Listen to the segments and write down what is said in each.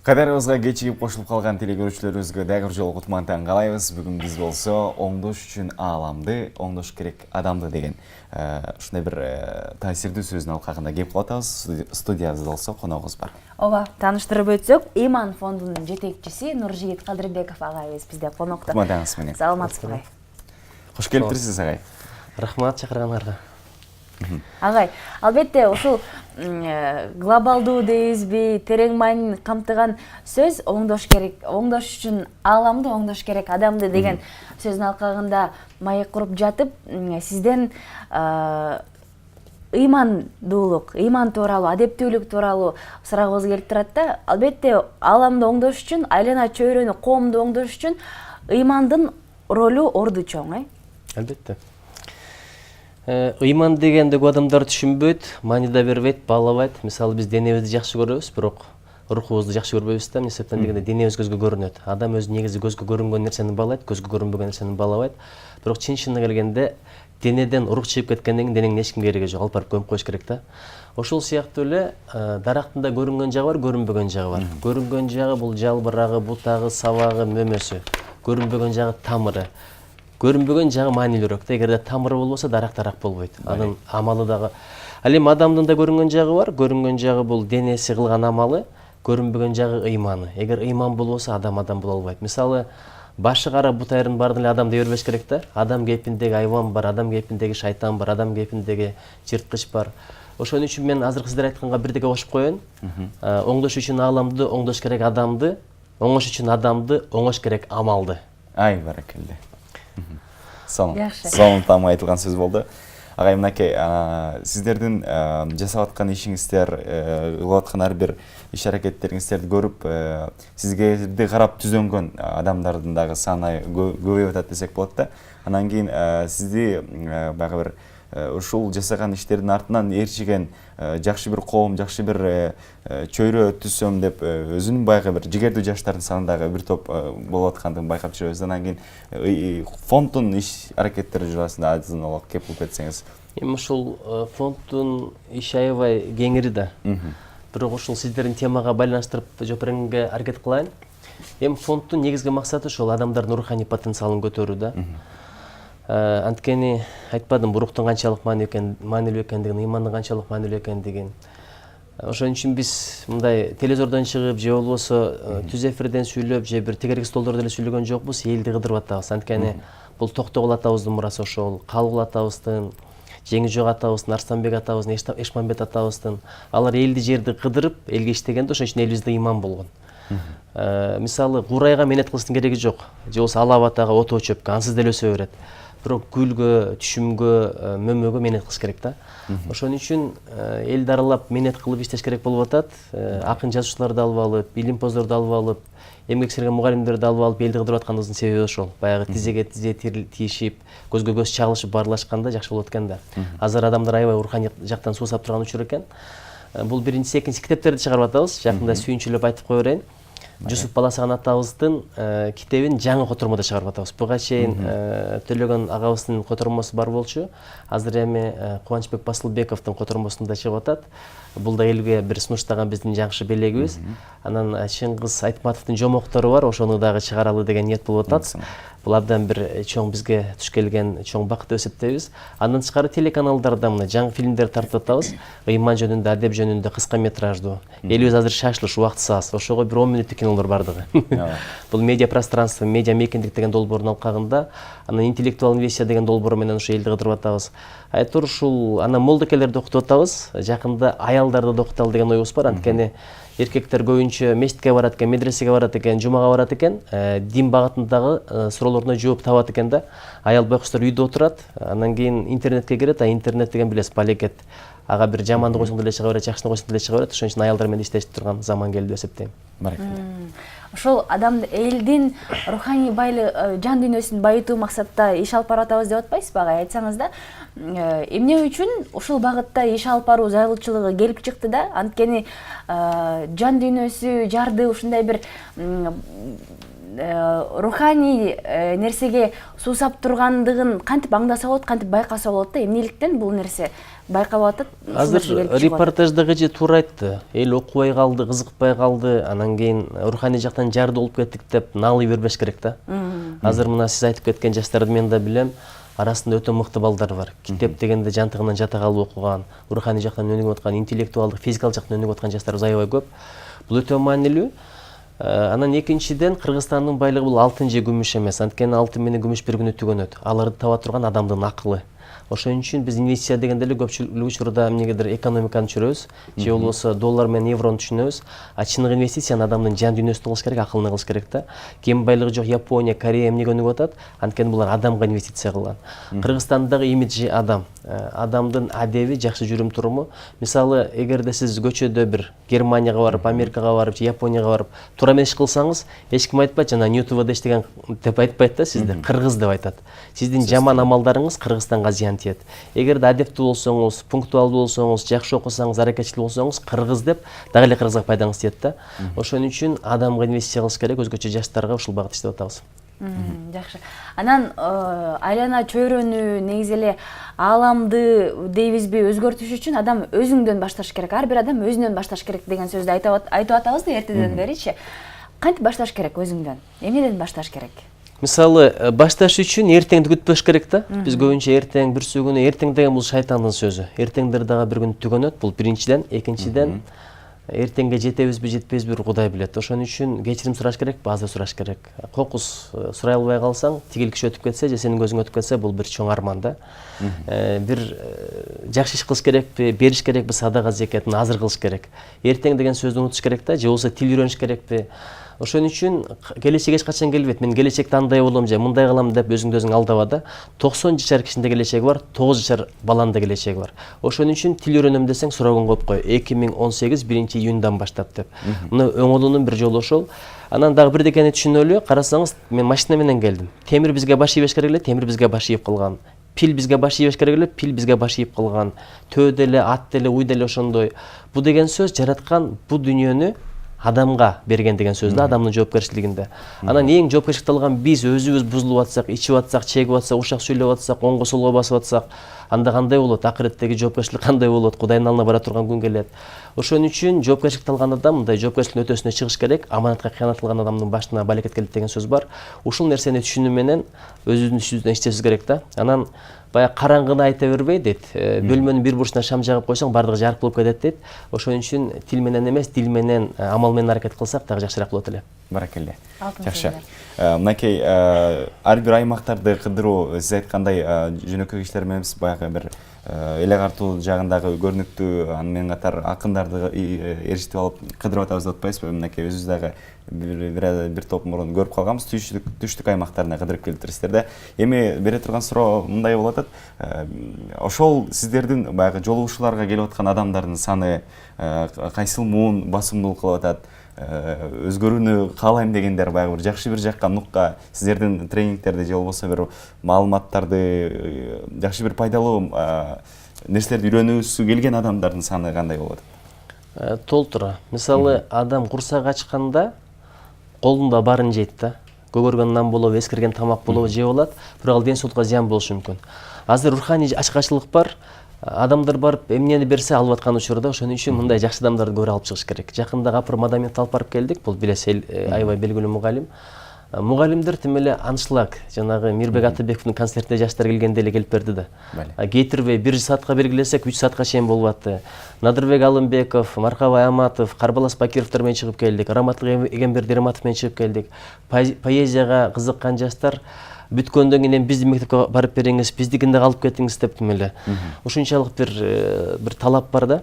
Кадарыбызга кечигип кошулуп калган телекөрүүчүлөрүбүзгө дагы бир жолу кутман таң каалайбыз. Бүгүн биз болсо оңдош үчүн ааламды, оңдош керек адамды деген ушундай бир таасирдүү сөздүн алкагында кеп калып атабыз. Студиябызда болсо коногубуз бар. Ооба, тааныштырып өтсөк, Иман фондунун жетекчиси Нуржигит Кадырбеков агайыбыз бизде конокто. Кутман таңыңыз менен. Саламатсызбы? Кош келиптирсиз агай. Рахмат чакыргандарга. Агай, албетте ушул глобалдуу дейбизби, терең маанини камтыган сөз оңдош керек, оңдош үчүн ааламды, оңдош керек адамды деген сөздүн алкагында маек куруп жатып, сизден ыймандуулук, ыйман тууралуу, адептүүлүк тууралуу сурагыбыз келип турат да. Албетте, ааламды оңдош үчүн, айлана чөйрөнү, коомду оңдош үчүн ыймандын ролу орду чоң, Албетте. Ыйман дегенди көп адамдар түшүнбөйт, маани да бербейт, баалабайт. Мисалы биз денебизди жакшы көрөбүз, бирок рухубузду жакшы көрбөйбүз да. Эмне себептен дегенде денебиз көзгө көрүнөт. Адам өзү негизи көзгө көрүнгөн нерсени баалайт, көзгө көрүнбөгөн нерсени баалабайт. Бирок чын келгенде денеден урук чыгып кеткенден кийин денеңдин эч кимге кереги жок, алып барып көмүп коюш керек да. Ошол сыяктуу эле дарактын да көрүнгөн жагы бар, көрүнбөгөн жагы бар. Көрүнгөн жагы бул жалбырагы, бутагы, сабагы, мөмөсү. Көрүнбөгөн жагы тамыры. Көрүнбөгөн жагы маанилүүрөөк да. Эгерде тамыры болбосо дарак болбойт. Анын амалы дагы. Ал эми адамдын да көрүнгөн жагы бар. Көрүнгөн жагы бул денеси кылган амалы, көрүнбөгөн жагы ыйманы. Эгер ыйман болбосо адам боло албайт. Мисалы, башы кара бутайрын баардыгын эле адам дей бербеш керек да. Адам кейпиндеги айван бар, адам кейпиндеги шайтан бар, адам кейпиндеги жырткыч бар. Ошон үчүн мен азыр сиздер айтканга бирдеге кошуп коеюн. Оңдош үчүн ааламды, оңдош керек адамды, оңош үчүн адамды, оңош керек амалды. Ай, баракелде. Сонун тамга айтылган сөз болду. Агай, мынакей, сиздердин жасап аткан ишиңиздер, кылып аткан ар бир иш аракеттериңиздерди көрүп, сизге карап түзөнгөн адамдардын дагы саны көбөйүп атат десек болот да. Анан кийин сизди баягы бир ушул жасаган иштердин артынан ээрчиген жакшы бир коом, жакшы бир чөйрө түзсөм деп өзүнүн баягы бир жигердүү жаштардын санындагы бир топ болуп аткандыгын байкап жүрөбүз. Анан кийин фонддун иш аракеттери жуурасында азын олок кеп кылып кетсеңиз. Эми ушул фонддун иш аябай кеңири да. Бирок ушул сиздердин темага байланыштырып жооп берүүгө аракет кылайын. Эми фонддун негизги максаты ошол адамдардын руханий потенциалын көтөрүү да. Анткени айтпадым, руктун канчалык маанилүү экендигин, ыймандын канчалык маанилүү экендигин. Ошон үчүн биз мындай телевизордон чыгып, же болбосо түз эфирден сүйлөп, же бир тегерек столдордо эле сүйлөгөн жокпуз, элди кыдырып атабыз. Анткени бул Токтогул атабыздын мурасы ошол, Калыгул атабыздын, Жеңижок атабыздын, Арстанбек атабыздын, Эшмамбет атабыздын. Алар элди жерди кыдырып, элге иштегенде ошон үчүн элибизде ыйман болгон. Мисалы, курайга менет кылыштын кереги жок. Же болбосо алап атага, ото чөпкө ансыз деле өсө берет. Бирок гүлгө, түшүмгө, мөмөгө менет кылыш керек да. Ошон үчүн элди аралап менет кылып иштеш керек болуп атат. Акын жазуучуларды алып алып, илимпоздорду алып алып, эмгек сиңирген мугалимдерди алып алып элди кыдырып атканыбыздын себеби ошол. Баягы тизеге тизе тийишип, көзгө көз чагылышып баарлашканда жакшы болот экен да. Азыр адамдар аябай руханий жактан суусап турган учур экен. Бул биринчиси, экинчиси китептерди чыгарып атабыз. Жакында сүйүнчүлөп айтып кое берейин. Жусуп Баласаган атабыздын китебин жаңы котормодо чыгарып атабыз. Буга чейин Төлөгөн агабыздын котормосу бар болчу. Азыр эми Кубанычбек Басылбековдун котормосунда чыгып атат. Бул да элге бир сунуштаган биздин жакшы белегибиз. Анан Чыңгыз Айтматовдун жомоктору бар, ошону дагы чыгаралы деген ниет болуп атат. Бул абдан бир чоң бизге туш келген чоң бакыт деп эсептейбиз. Андан тышкары телеканалдарда мына жаңы фильмдер тартып атабыз. Ыйман жөнүндө, адеп жөнүндө кыска метраждуу. Элибиз азыр шашылыш, убактысы аз. Ошого бир 10 мүнөттүк кинолор бардыгы. Бул медиа пространство, медиа мейкиндик деген долбоордун алкагында, анан интеллектуал инвестиция деген долбоор менен ошо элди кыдырып атабыз. Айтор ушул анан молдокелерди окутуп атабыз. Жакында аялдарды да окуталы деген оюбуз бар. Анткени эркектер көбүнчө мечитке барат экен, медресеге барат экен, жумага барат экен, дин багытындагы суроолоруна жооп табат экен да. Аял байкуштар үйдө отурат, анан кийин интернетке кирет, интернет деген билесиз, палекет. Ага бир жаманды койсоң деле чыга берет, жакшыны койсоң деле чыга берет. Ошон үчүн аялдар менен иштешип турган заман келди деп эсептейм. Баракелде. Ошол адамды элдин руханий жан дүйнөсүн байытуу максатта иш алып баратабыз деп атпайсызбы агай? Айтсаңыз да, эмне үчүн ушул багытта иш алып баруу зарылчылыгы келип чыкты да? Анткени жан дүйнөсү, жарды ушундай бир руханий нерсеге суусап тургандыгын кантип аңдаса болот, кантип байкаса болот да, эмнеликтен бул нерсе байкалып атат? Азыр репортаждагы же туура айтты. Эл окубай калды, кызыкпай калды, анан кийин руханий жактан жарды болуп кеттик деп наалый бербеш керек да. Азыр мына сиз айтып кеткен жаштарды мен да билем. Арасында өтө мыкты балдар бар. Китеп дегенде жантыгынан жата калып окуган, руханий жактан өнүгүп аткан, интеллектуалдык, физикалык жактан өнүгүп аткан жаштар аябай көп. Бул өтө маанилүү. Анан экинчиден Кыргызстандын байлыгы бул алтын же күмүш эмес. Анткени алтын менен күмүш бир күнү түгөнөт. Аларды таба турган адамдын акылы. Ошон үчүн биз инвестиция дегенде эле көпчүлүк учурда эмнегедир экономиканы түшүрөбүз, же болбосо доллар менен еврону түшүнөбүз. А чыныгы инвестицияны адамдын жан дүйнөсүнө кылыш керек, акылына кылыш керек да. Кен байлыгы жок Япония, Корея эмнеге өнүгүп атат? Анткени булар адамга инвестиция кылган. Кыргызстандагы имиджи адамдын адеби, жакшы жүрүм туруму. Мисалы, эгерде сиз көчөдө бир Германияга барып, Америкага барып, же Японияга барып, туура эмес иш кылсаңыз, эч ким айтпайт, жана НТВда иштеген деп айтпайт да, сизди кыргыз деп айтат. Сиздин жаман амалдарыңыз Кыргызстанга зыян тиет. Эгерде адептүү болсоңуз, пунктуалдуу болсоңуз, жакшы окусаңыз, аракетчил болсоңуз, кыргыз деп дагы эле кыргызга пайдаңыз тиет да. Ошон үчүн адамга инвестиция кылыш керек, өзгөчө жаштарга ушул багытта иштеп атабыз. Жакшы. Анан айлана чөйрөнү, негизи эле ааламды дейбизби өзгөртүш үчүн адам өзүңдөн башташ керек. Ар бир адам өзүнөн башташ керек деген сөздү айтып атабыз да эртеден беричи. Кантип башташ керек өзүңдөн? Эмнеден башташ керек? Мисалы, башташ үчүн эртеңди күтпөш керек да. Биз көбүнчө эртең, бүрсү күнү, эртең деген бул шайтандын сөзү. Эртеңдер дагы бир күн түгөнөт, бул биринчиден. Экинчиден, эртеңге жетебизби, жетпейбизби Кудай билет. Ошон үчүн кечирим сураш керек, база сураш керек. Кокус сурай албай калсаң, тигил киши өтүп кетсе же сенин көзүң өтүп кетсе, бул бир чоң арман да. Бир жакшы иш кылыш керекпи, бериш керекпи, садага зекетін азыр кылыш керек. Эртең деген сөздү унутуш керек да, же болбосо тил үйрөнүш керекпи. Ошон үчүн келечек эч качан келбейт. Мен келечекте андай болом же мындай кылам деп өзүңдү өзүң алдаба да. 90 жашар кишинде келечеги бар, 9 жашар баланда келечеги бар. Ошон үчүн тил үйрөнөм десең сурогун коюп кой. 2018 1-июндан баштап деп. Мына оңолуунун бир жолу ошол. Анан дагы бирдекени түшүнөлү, карасаңыз, мен машина менен келдим. Темир бизге баш ийбеш керек эле, темир бизге баш ийип калган. Пил бизге баш ийбеш керек эле, пил бизге баш ийип калган. Төө деле, ат деле, уй деле ошондой. Бу деген сөз жараткан бу дүйнөнү адамга берген деген сөз да, адамдын жоопкерчилигинде. Анан эң жоопкерчиликти алган биз өзүбүз бузулуп атсак, ичип атсак, чегип атсак, ушак сүйлөп атсак, оңго солго басып атсак, анда кандай болот? Акыреттеги жоопкерчилик кандай болот? Кудайдын алдына бара турган күн келет. Ошон үчүн жоопкерчиликти алган адам мындай жоопкерчиликтин өтөсүнө чыгыш керек. Аманатка кыянат кылган адамдын башына балекет келет деген сөз бар. Ушул нерсени түшүнүү менен өзүбүздүн ишибизди иштешибиз керек да. Анан баягы караңгыны айта бербей дейт. Бөлмөнүн бир бурчуна шам жагып койсоң, бардыгы жарык болуп кетет дейт. Ошон үчүн тил менен эмес, дил менен, амал менен аракет кылсак дагы жакшыраак болот эле. Баракелде. Жакшы. Мынакей ар бир аймактарды кыдыруу, сиз айткандай жөнөкөй кишилер менен баягы бир эле картуу жагындагы көрүнүктүү, аны менен катар акындарды эрişтип алып кыдырып атабыз деп атпайсызбы? Мынакей өзүбүз дагы бир топ мурун көрүп калганбыз, түштүк аймактарына кыдырып келиптирсиздер да. Эми бере турган суроо мындай болуп атат. Ошол сиздердин баягы жолугушууларга келип аткан адамдардын саны кайсыл муун басымдуулук кылып атат? Өзгөрүүнү каалайм дегендер баягы бир жакшы бир жакка нукка сиздердин тренингтерди же болбосо бир маалыматтарды жакшы бир пайдалуу нерселерди үйрөнүүсү келген адамдардын саны кандай болот? Толтура. Мисалы, адам курсак ачканда колунда барын жейт да. Көгөргөн нан болобу, эскирген тамак болобу жеп алат, бирок ал ден соолукка зыян болушу мүмкүн. Азыр руханий ачкачылык бар. Адамдар барып эмнени берсе алып аткан учурда, ошон үчүн мындай жакшы адамдарды көрө алып чыгыш керек. Жакында Гапыр Мадамиевди алып барып келдик. Бул билесиз, аябай белгилүү мугалим. Мугалимдер тим эле аншлаг, жанагы Мирбек Атыбековдун концертине жаштар келгенде эле келип берди да. Кетирбей 1 саатка белгилесек 3 саатка чейин болуп атты. Надырбек Алымбеков, Маркабай Аматов, Карбалас Бакировдор менен чыгып келдик. Раматлык Эгемберди Раматов менен чыгып келдик. Поэзияга кызыккан жаштар бүткөндөн кийин биздин мектепке барып бериңиз, биздикинде калып кетиңиз деп тим эле. Ушунчалык бир талап бар да.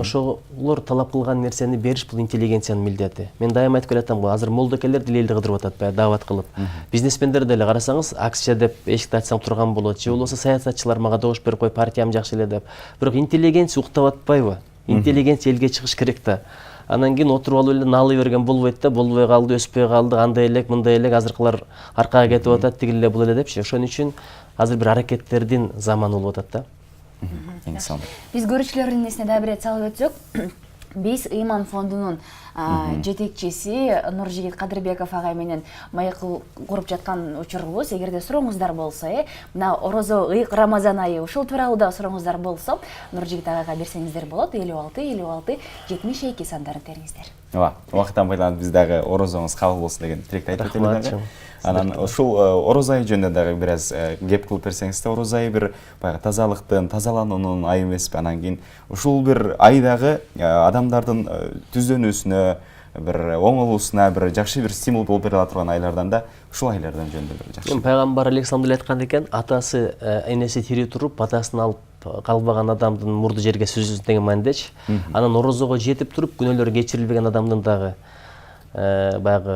Ошолор талап кылган нерсени бериш бул интеллигенциянын милдети. Мен дайыма айтып келатам го, азыр молдокелер деле элди кыдырып атат, баягы даават кылып. Бизнесмендер деле карасаңыз, акция деп эшикти ачсаң турган болот, же болбосо саясатчылар мага добуш берип кой, партиям жакшы эле деп. Бирок интеллигенция уктап атпайбы? Интеллигенция элге чыгыш керек да. Анан кийин отуруп алып эле наалы берген болбойт да, болбой калды, өспөй калды, андай элек, мындай элек, азыркылар аркага кетип атат, тигил эле бул эле депчи. Ошон үчүн азыр бир аракеттердин заманы болуп атат да. Биз көрүүчүлөрдүн эсине дагы бир салып өтсөк, Биз Ыйман фондунун жетекчиси Нуржигит Кадырбеков агай менен маек куруп жаткан учурубуз. Эгерде сурооңуздар болсо, мына орозо ыйык Рамазан айы ушул тууралуу да сурооңуздар болсо, Нуржигит агайга берсеңиздер болот. 56 56 72 сандарын териңиздер. Ооба, убакыттан пайдаланып биз дагы орозоңуз кабыл болсун деген тилекти айтып кетели. Анан ушул ороз айы жөнүндө дагы бир аз кеп кылып берсеңиз да, ороз айы бир баягы тазалыктын, тазалануунун айы эмеспи? Анан кийин ушул бир айдагы адамдардын түздөнүүсүнө, бир оңолуусуна бир жакшы бир стимул болуп бере турган айлардан да ушул айлардан жөнүндө бир жакшы. Пайгамбар алейхисалам айткан экен, атасы энеси тирүү туруп, атасын алып калбаган адамдын мурду жерге сүзүлсүн деген маанидечи. Анан орозого жетип туруп күнөөлөрү кечирилбеген адамдын дагы баягы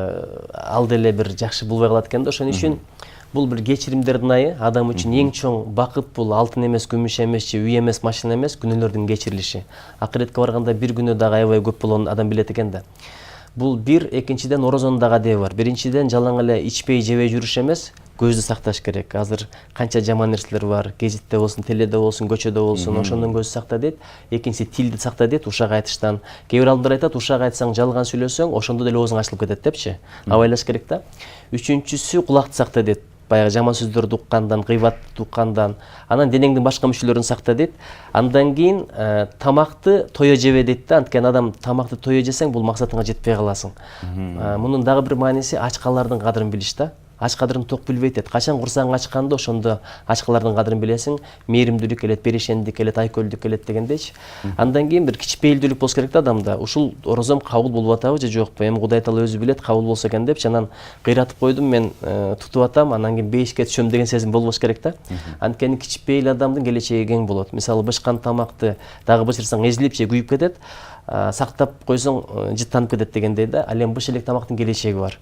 ал деле бир жакшы болбой калат экен да. Ошон үчүн бул бир кечиримдердин айы. Адам үчүн эң чоң бакыт бул алтын эмес, күмүш эмес, же үй эмес, машина эмес, күнөөлөрдүн кечирилиши. Акыретке барганда бир күнөө дагы аябай көп болгонун адам билет экен да. Бул бир, экинчиден орозонун дагы адеби бар. Биринчиден жалаң эле ичпей жебей жүрүш эмес, көздү сакташ керек. Азыр канча жаман нерселер бар, гезитте болсун, теледе болсун, көчөдө болсун, ошондон көздү сакта дейт. Экинчиси тилди сакта дейт, ушак айтыштан. Кээ бир адамдар айтат, ушак айтсаң, жалган сүйлөсөң, ошондо деле оозуң ачылып кетет депчи. Абайлаш керек да. Үчүнчүсү кулакты сакта дейт. Баягы жаман сөздөрдү уккандан, гыйбатты уккандан, анан денеңдин башка мүчөлөрүн сакта дейт. Андан кийин тамакты тое жебе дейт да. Анткени адам тамакты тое жесең, бул максатыңа жетпей каласың. Мунун дагы бир мааниси ачкалардын кадырын билиш да. Ач кадырын ток билбейт дейт. Качан курсаң ачканда, ошондо ачкалардын кадырын билесиң. Мээримдүүлүк келет, беришендик келет, айкөлдүк келет дегендейчи. Андан кийин бир кичпейилдүүлүк болсо керек да адамда. Ушул орозом кабыл болуп атабы же жокпу? Эми Кудай Таала өзү билет, кабыл болсо экен депчи. Анан кыйратып койдум, мен тутуп атам, анан кийин бейишке түшөм деген сезим болбош керек да. Анткени кичпейил адамдын келечеги кең болот. Мисалы бышкан тамакты дагы бышырсаң эзилип же күйүп кетет. Сактап койсоң жыттанып кетет дегендей да. Ал эми быш элек тамактын келечеги бар.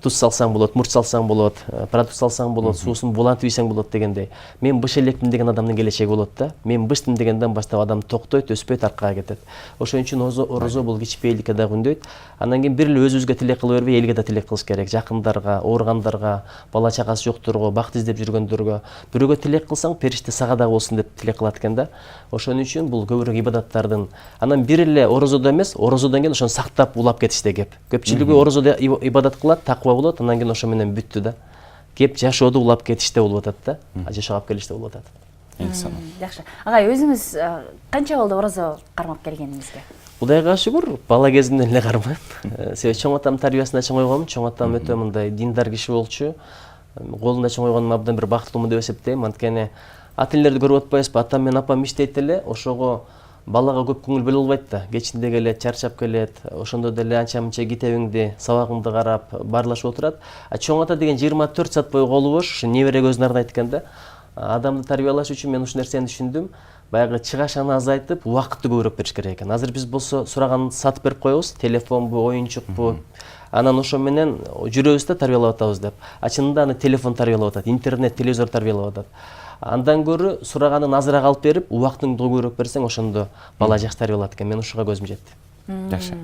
Туз салсаң болот, мурч салсаң болот, продукт салсаң болот, суусун булантып ийсең болот дегендей. Мен быш электим деген адамдын келечеги болот да. Мен быштым дегенден баштап адам токтойт, өспөйт, аркага кетет. Ошон үчүн орозо бул кичпейилдикке дагы үндөйт. Андан кийин бир эле өзүбүзгө тилек кыла бербей, элге да тилек кылыш керек. Жакындарга, ооругандарга, бала чагасы жокторго, бакыт издеп жүргөндөргө. Бирөөгө тилек кылсаң, периште сага дагы болсун деп тилек кылат экен да. Ошон үчүн бул көбүрөөк ибадаттардын. Анан бир эле орозодо эмес, орозодон кийин ошону сактап улап кетиште кеп. Көпчүлүгү орозодо ибадат кылат, таква болот, андан кийин ошо менен бүттү да. Кеп жашоодо улап кетиште болуп атат да. Жашоого алып келиште болуп атат. Жакшы. Агай, өзүңүз канча болду орозо кармап келгениңизге? Кудайга шүгүр, бала кезимден эле кармайм. Себеби чоң атам тарбиясында чоңойгонмун. Чоң атам өтө мындай диндар киши болчу. Колунда чоңойгонум абдан бир бактылуумун деп эсептейм. Анткени ата энелерди көрүп атпайбызбы? Атам менен апам иштейт эле, ошого балага көп көңүл бөлө албайт да. Кечинде келет, чарчап келет, ошондо деле анча-мынча китебиңди, сабагыңды карап, баарлашып отурат. Чоң ата деген 24 саат бою колу бош, ушу небереге өзүн арнайт экен да. Адамды тарбиялаш үчүн мен ушул нерсени түшүндүм. Баягы чыгашаны азайтып, убакытты көбүрөөк бериш керек экен. Азыр биз болсо сураганды сатып берип коебуз, телефонбу, оюнчукпу. Анан ошо менен жүрөбүз да тарбиялап атабыз деп. Чынында аны телефон тарбиялап атат, интернет, телевизор тарбиялап атат. Андан көрү сураганын азыраак алып берип, убактыңды көбүрөөк берсең, ошондо бала жакшы тарбиялат экен. Мен ушуга көзүм жетти. Жакшы.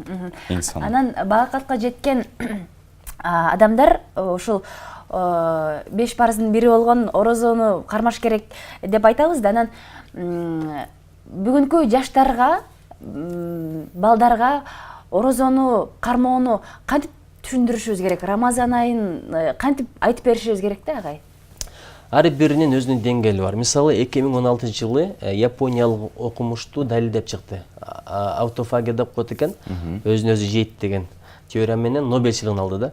Эң сонун. Анан бакатка жеткен адамдар ушул 5 парыздын бири болгон орозону кармаш керек деп айтабыз да. Анан бүгүнкү жаштарга, балдарга орозону кармоону кантип түшүндүрүшүбүз керек? Рамазан айын кантип айтып беришибиз керек да, агай? Ар биринин өзүнүн деңгээли бар. Мисалы 2016-жылы Япониялык окумуштуу далилдеп чыкты. Аутофагия деп коет экен, өзүн өзү жейт деген теория менен Нобель сыйлыгын алды да.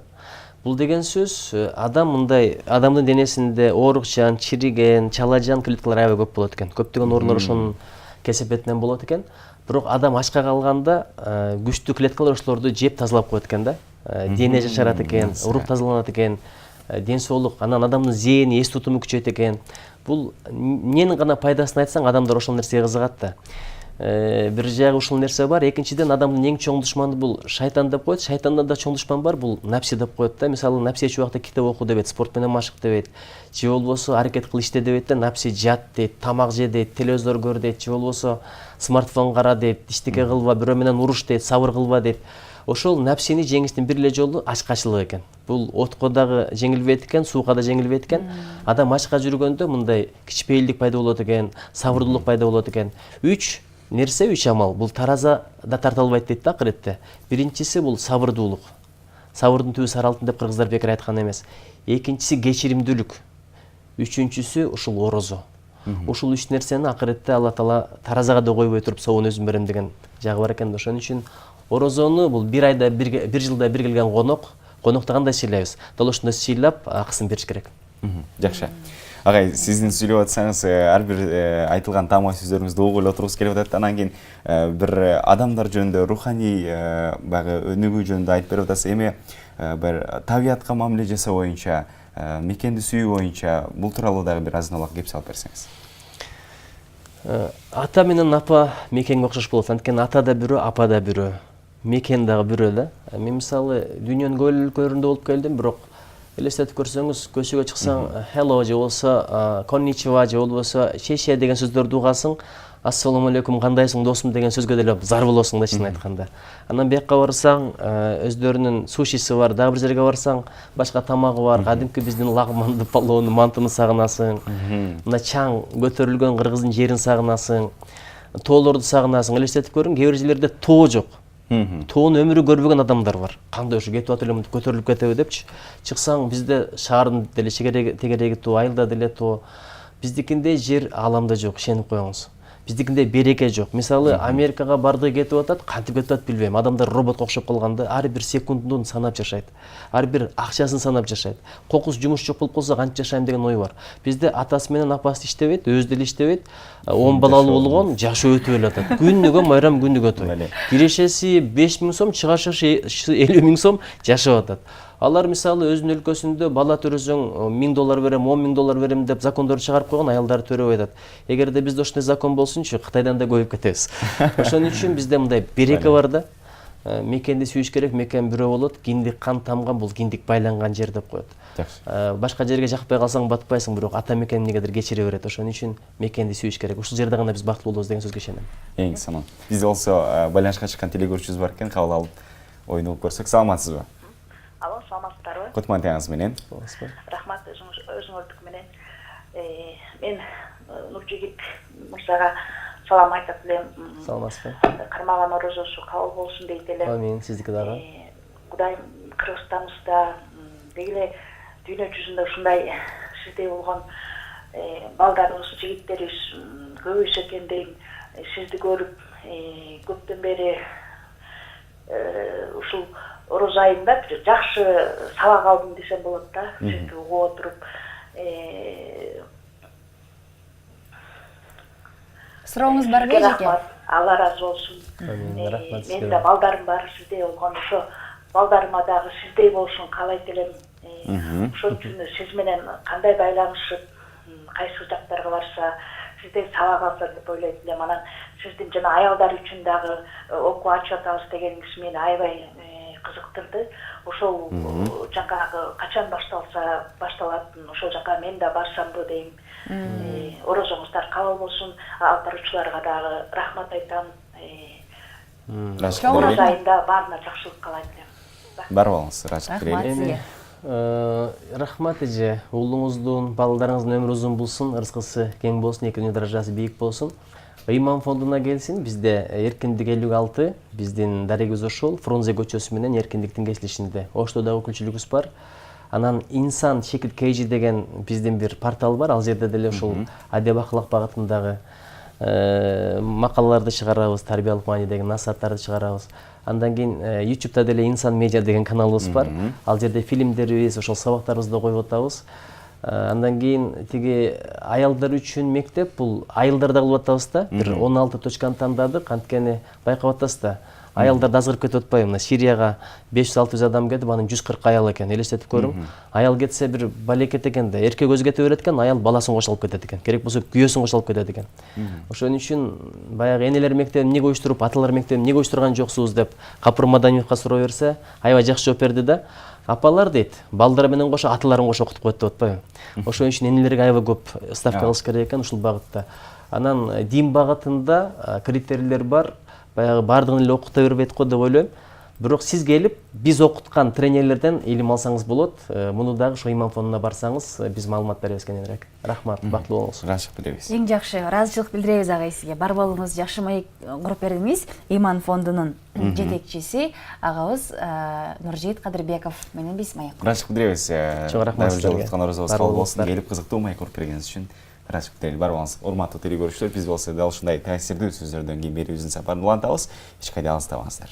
Бул деген сөз адам мындай адамдын денесинде оорукчан, чириген, чалажан клеткалар аябай көп болот экен. Көптөгөн оорулар ошонун кесепетинен болот экен. Бирок адам ачка калганда күчтүү клеткалар ошолорду жеп тазалап коет экен да. Дене жашарат экен, урук тазаланат экен. Ден соолук, анан адамдын зээни, эс тутуму күчөйт экен. Бул эмненин гана пайдасын айтсаң, адамдар ошол нерсеге кызыгат да. Бир жагы ушул нерсе бар. Экинчиден адамдын эң чоң душманы бул шайтан деп коет. Шайтандан да чоң душман бар, бул напси деп коет да. Мисалы напси эч убакта китеп оку дебейт, спорт менен машык дебейт. Же болбосо аракет кыл иште дебейт да. Напси жат дейт, тамак же дейт, телевизор көр дейт, же болбосо смартфон кара дейт, иштеке кылба, бирөө менен уруш дейт, сабыр кылба дейт. Ошол напсини жеңиштин бир эле жолу ачкачылык экен. Бул отко дагы жеңилбейт экен, сууга да жеңилбейт экен. Адам ачка жүргөндө мындай кичпейилдик пайда болот экен, сабырдуулук пайда болот экен. 3 нерсе 3 амал. Бул тараза да тарта албайт дейт да акыретте. Биринчиси бул сабырдуулук. Сабырдын түбү сары алтын деп кыргыздар бекер айткан эмес. Экинчиси кечиримдүүлүк. Үчүнчүсү ушул орозо. Ушул 3 нерсени акыретте Алла Таала таразага да койбой туруп соон өзүм берем деген жагы бар экен. Ошон үчүн орозону бул бир айда бир жылда бир келген конокто кандай сыйлайбыз? Дал ошондой сыйлап акысын бериш керек. Жакшы. Агай, сиздин сүйлөп атсаңыз, ар бир айтылган таамат сөздөрүңүздү угуп эле отургубуз келип атат. Анан кийин бир адамдар жөнүндө, руханий баягы өнүгүү жөнүндө айтып берип атасыз. Эми бир табиятка мамиле жасоо боюнча, мекенди сүйүү боюнча бул тууралуу дагы бир азын алак кеп салып берсеңиз. Ата менен апа мекенге окшош болот. Анткени ата да бирөө, апа да бирөө. Мекен дагы бирөө да. Мен мисалы дүйнөнүн көп өлкөлөрүндө болуп келдим, бирок элестетип көрсөңүз, көчөгө чыксаң, hello же болсо, konnichiwa же болбосо, шеше деген сөздөрдү угасың, ассалому алейкум, кандайсың досум деген сөзгө деле зар болосуң да чын айтканда. Анан бияка барсаң, өздөрүнүн сушиси бар, дагы бир жерге барсаң, башка тамагы бар, кадимки биздин лагманды, палоону, мантыны сагынасың. Мына чаң көтөрүлгөн кыргыздын жерин сагынасың, тоолорду сагынасың. Элестетип көрүң, кээ бир жерлерде тоо жок. Тоонун өмүрү көрбөгөн адамдар бар. Кандай ушу кетип атып элем, көтөрүлүп кетеби депчи. Чыксаң, бизде шаардын деле тегереги тоо, айылда деле тоо. Биздикинде жер ааламда жок, ишенип коюңуз. Биздикинде береке жок. Мисалы, Америкага барды кетип атат, кантип кетип атат билбейм. Адамдар роботко окшоп калганда, ар бир секундун санап жашайт. Ар бир акчасын санап жашайт. Кокус жумуш жок болуп калса, кантип жашайм деген ой бар. Бизде атасы менен апасы иштебейт, өзү деле иштебейт. 10 балалуу болгон, жашоо өтүп эле атат. Күнүгө майрам, күнүгө той. Кирешеси 5000 сом, чыгашышы 50 000 сом жашап атат. Алар мисалы өзүнүн өлкөсүндө бала төрөсөң $1000 берем, $10,000 берем деп закондорду чыгарып койгон, аялдары төрөбөй атат. Эгерде бизде ошондой закон болсунчу, Кытайдан да көбөйүп кетебиз. Ошон үчүн бизде мындай береке бар да. Мекенди сүйүш керек, мекен бирөө болот. Киндик кан тамган, бул киндик байланган жер деп коет. Башка жерге жакпай калсаң батпайсың, бирок ата мекен эмнегедир кечире берет. Ошон үчүн мекенди сүйүш керек. Ушул жерде гана биз бактылуу болобуз деген сөзгө ишенем. Эң сонун. Биз болсо байланышка чыккан телегөрүүчүбүз бар экен, кабыл алып оюну угуп көрсөк. Саламатсызбы? Алло, саламатсыздарбы? Кутман менен. Рахмат өзүңөрдүк менен. Мен Нуржигит мырзага салам айтып элем. Саламатсызбы? Кармаган орозосу кабыл болсун дейт элем. Амин, сиздики дагы. Кудайым Кыргызстаныбызда деги дүйнө жүзүндө ушундай сиздей болгон балдарыбыз, жигиттерибиз көбөйсө экен дейм. Сизди көрүп көптөн бери ушул ороз айында жакшы сабак алдым десем болот да. Сизди угуп отуруп сурооңуз барбы эжеке? Алла ыраазы болсун. Менин да балдарым бар, сиздей болгон ошо балдарыма дагы сиздей болушун каалайт элем. Ошон үчүн сиз менен кандай байланышып, кайсы жактарга барса сизден сабак алса деп ойлойт элем. Анан сиздин жана аялдар үчүн дагы окуу ачып атабыз дегениңиз мени аябай кызыктырды. Ошол жакка качан башталат, ошол жакка мен да барсамбы дейм. Орозоңуздар кабыл болсун. Алып баруучуларга дагы рахмат айтам. Ороз айында баарына жакшылык каалайт элем. Бар болуңуз, ыраазычылык Рахмат. Рахмат эже, уулуңуздун, балдарыңыздын өмүрү узун болсун, ырыскысы кең болсун, экинин даражасы бийик болсун. Ыйман фондуна келсин. Бизде Эркиндик 56, биздин дарегибиз ошол, Фрунзе көчөсү менен Эркиндиктин кесилишинде. Ошто да өкүлчүлүгүбүз бар. Анан инсан Шекит Кейжи деген биздин бир портал бар. Ал жерде деле ошол адеп акылак багытындагы макалаларды чыгарабыз, тарбиялык маани деген насааттарды чыгарабыз. Андан кийин YouTube'да деле Инсан медиа деген каналыбыз бар. Ал жерде фильмдерибиз, ошол сабактарыбызды коюп атабыз. Андан кийин тиги аялдар үчүн мектеп, бул айылдарда кылып атабыз да. Бир 16 точканы тандадык, анткени байкап атасыз да. Аялдар азгырып кетип атпайбы? Мына Сирияга 500-600 адам кетип, анын 140 аял экен. Элестетип көрүң. Аял кетсе бир балекет экен да, эркек өзү кете берет экен, аял баласын кошо алып кетет экен. Керек болсо күйөөсүн кошо алып кетет экен. Ошон үчүн баягы энелер мектебин эмнеге уюштуруп, аталар мектебин эмнеге уюштурган жоксуз деп Капыр Маданиевка суроо берсе, аябай жакшы жооп берди да. Апалар дейт, балдары менен кошо аталарын кошо окутуп коет деп атпайбы? Ошон үчүн энелерге аябай көп ставка кылыш керек экен ушул багытта. Анан дин багытында критерийлер бар. Баягы бардыгын эле окута бербейт го деп ойлойм. бирок сиз келип биз окуткан тренерлерден илим алсаңыз болот. Муну дагы ошо иман фондуна барсаңыз биз маалымат беребиз кененирээк. Рахмат, бактылуу болуңуз. ыраазычылык билдиребиз. Эң жакшы ыраазычылык билдиребиз агай сизге. Бар болуңуз, жакшы маек куруп бердиңиз. Иман фондунун жетекчиси агабыз Нуржигит Кадырбеков менен биз маек. Ыраазычылык билдиребиз. Чоң рахмат сизге. Кабыл болсун, келип кызыктуу маек куруп бергениңиз үчүн ыраазычылык билдиребиз. Бар болуңуз, урматтуу телекөрүүчүлөр, биз болсо дал ушундай таасирдүү сөздөрдөн кийин берүүбүздүн сапарын улантабыз. Эч кайда алыстабаңыздар.